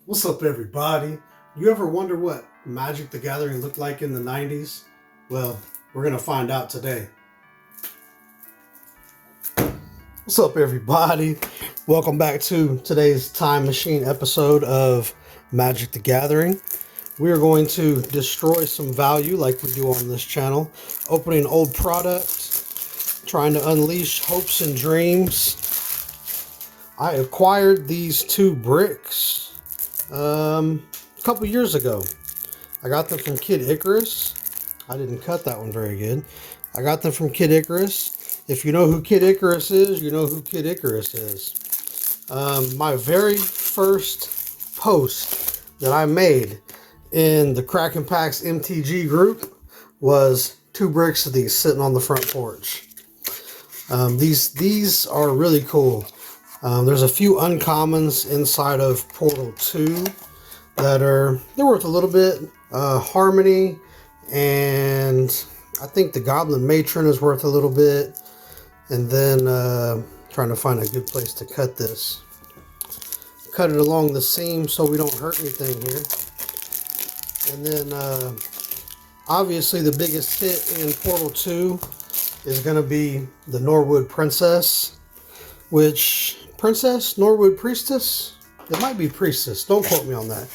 What's up, everybody? You ever wonder what Magic the Gathering looked like in the 90s? Well, we're going to find out today. What's up, everybody? Welcome back to today's Time Machine episode of Magic the Gathering. We are going to destroy some value like we do on this channel, opening old product, trying to unleash hopes and dreams. I acquired these two bricks a couple years ago. I got them from Kid Icarus. I didn't cut that one very good. I got them from Kid Icarus. If you know who Kid Icarus is, you know who Kid Icarus is. My very first post that I made in the Kraken Packs MTG group was two bricks of these sitting on the front porch. These are really cool. There's a few uncommons inside of Portal 2 that they're worth a little bit. Harmony, and I think the Goblin Matron is worth a little bit. And then trying to find a good place to cut this. Cut it along the seam so we don't hurt anything here. And then obviously the biggest hit in Portal 2 is going to be the Norwood Princess. Which, Princess? Norwood Priestess? It might be Priestess. Don't quote me on that.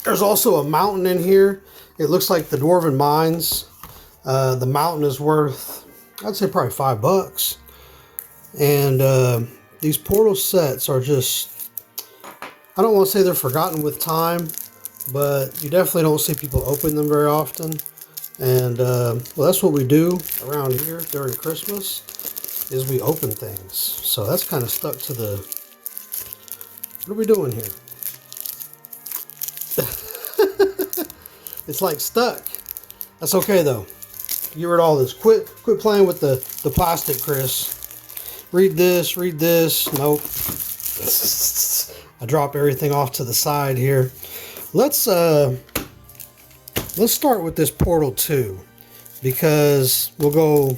There's also a mountain in here. It looks like the Dwarven Mines. The mountain is worth, I'd say probably $5. And these Portal sets are just, I don't want to say they're forgotten with time, but you definitely don't see people open them very often. And well, that's what we do around here during Christmas, is we open things. So that's kind of stuck to the, what are we doing here? It's like stuck. That's okay though. Get rid of all this. Quit playing with the plastic, Chris. Read this. Nope. I drop everything off to the side here. Let's start with this Portal 2, because we'll go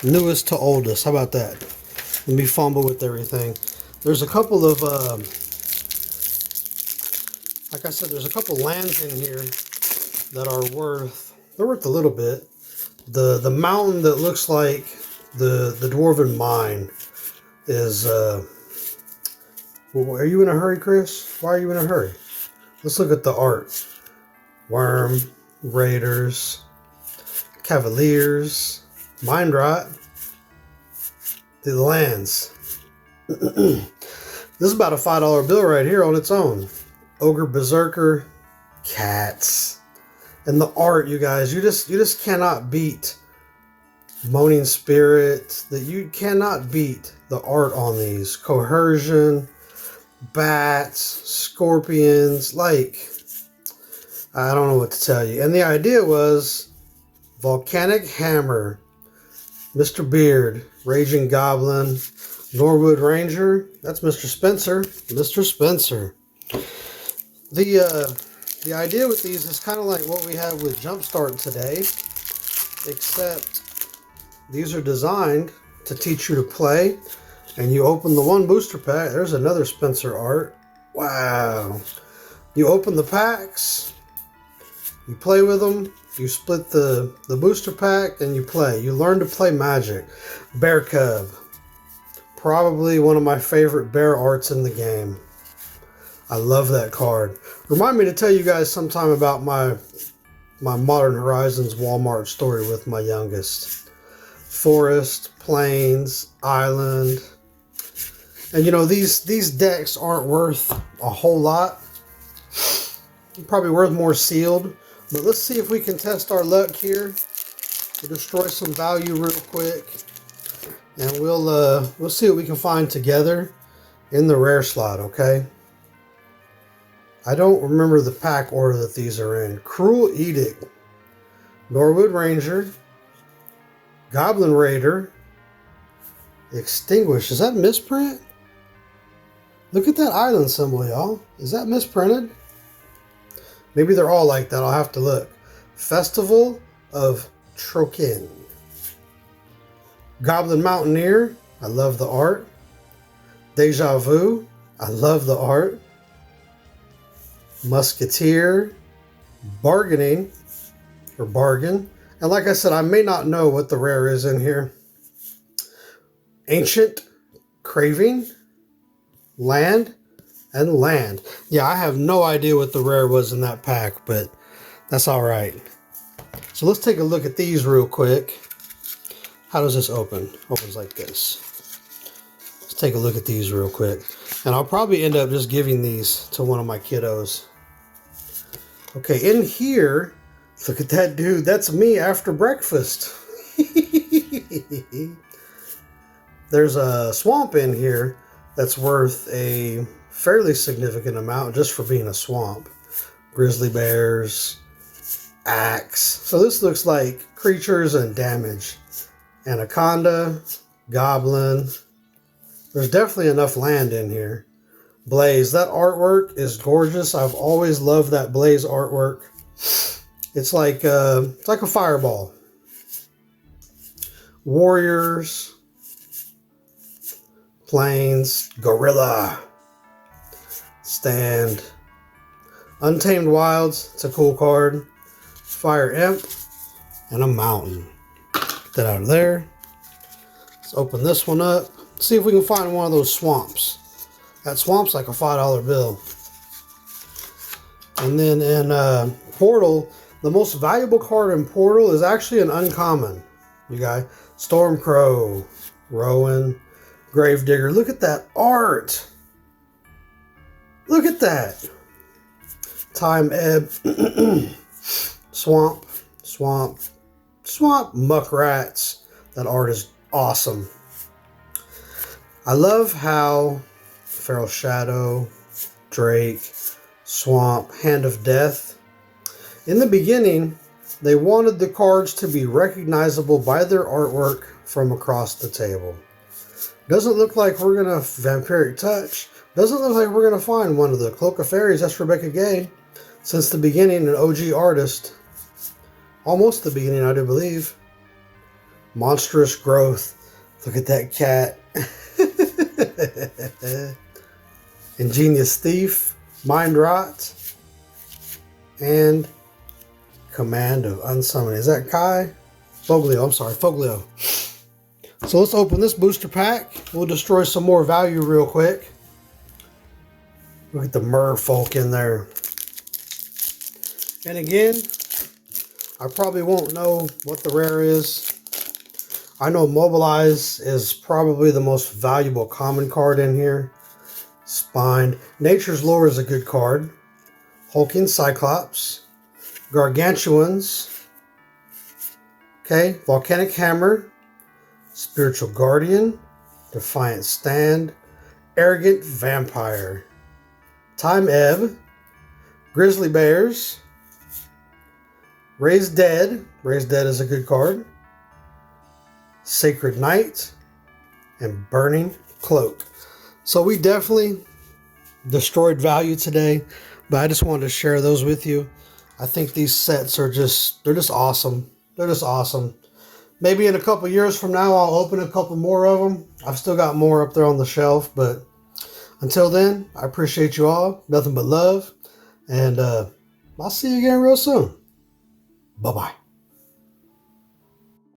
newest to oldest. How about that? Let me fumble with everything. There's a couple of like I said, there's a couple lands in here that are worth a little bit. The mountain that looks like the Dwarven Mine is well, are you in a hurry, Chris? Why are you in a hurry? Let's look at the art. Worm, Raiders, Cavaliers, Mind Rot, the lands. This is about a $5 bill right here on its own. Ogre Berserker, cats. And the art, you guys, you just cannot beat Moaning Spirit. That you cannot beat the art on these. Coercion, bats, scorpions, like, I don't know what to tell you. And the idea was Volcanic Hammer, Mr. Beard, Raging Goblin, Norwood Ranger. That's Mr. Spencer. Mr. Spencer. The idea with these is kind of like what we have with Jumpstart today, except these are designed to teach you to play. And you open the one booster pack. There's another Spencer art. Wow. You open the packs, you play with them, you split the booster pack, and you play. You learn to play Magic. Bear Cub. Probably one of my favorite bear arts in the game. I love that card. Remind me to tell you guys sometime about my Modern Horizons Walmart story with my youngest. Forest, plains, island. And you know, these decks aren't worth a whole lot. Probably worth more sealed. But let's see if we can test our luck here. We'll destroy some value real quick. And we'll see what we can find together in the rare slot, okay? I don't remember the pack order that these are in. Cruel Edict, Norwood Ranger, Goblin Raider, Extinguish. Is that misprint? Look at that island symbol, y'all. Is that misprinted? Maybe they're all like that. I'll have to look. Festival of Trokin. Goblin Mountaineer. I love the art. Deja Vu. I love the art. Musketeer, Bargaining, or Bargain. And like I said, I may not know what the rare is in here. Ancient, Craving, Land, and Land. Yeah, I have no idea what the rare was in that pack, but that's all right. So let's take a look at these real quick. How does this open? Opens like this. Let's take a look at these real quick. And I'll probably end up just giving these to one of my kiddos. Okay, in here, look at that dude. That's me after breakfast. There's a swamp in here that's worth a fairly significant amount just for being a swamp. Grizzly bears, axe. So this looks like creatures and damage. Anaconda, goblin. There's definitely enough land in here. Blaze. That artwork is gorgeous. I've always loved that Blaze artwork. It's like a fireball. Warriors. Plains. Gorilla. Stand. Untamed Wilds. It's a cool card. Fire Imp. And a mountain. Get that out of there. Let's open this one up. See if we can find one of those swamps. That swamp's like a $5 bill. And then in Portal, the most valuable card in Portal is actually an uncommon. You guys, Stormcrow, Rowan, Gravedigger. Look at that art. Look at that. Time Ebb, Swamp, Muckrats. That art is awesome. I love how Feral Shadow, Drake, Swamp, Hand of Death. In the beginning, they wanted the cards to be recognizable by their artwork from across the table. Doesn't look like we're going to Vampiric Touch. Doesn't look like we're going to find one of the Cloak of Fairies. That's Rebecca Gay. Since the beginning, an OG artist. Almost the beginning, I do believe. Monstrous Growth. Look at that cat. Ingenious Thief, Mind Rot, and Commando Unsummoned. Is that Kai? Foglio, I'm sorry, Foglio. So let's open this booster pack. We'll destroy some more value real quick. Look at the merfolk in there. And again, I probably won't know what the rare is. I know Mobilize is probably the most valuable common card in here. Spined. Nature's Lore is a good card. Hulking Cyclops. Gargantuans. Okay. Volcanic Hammer. Spiritual Guardian. Defiant Stand. Arrogant Vampire. Time Ebb. Grizzly Bears. Raised Dead. Raised Dead is a good card. Sacred Knight, and Burning Cloak. So we definitely destroyed value today, but I just wanted to share those with you. I think these sets are they're just awesome. They're just awesome. Maybe in a couple years from now, I'll open a couple more of them. I've still got more up there on the shelf, but until then, I appreciate you all. Nothing but love, and I'll see you again real soon. Bye-bye.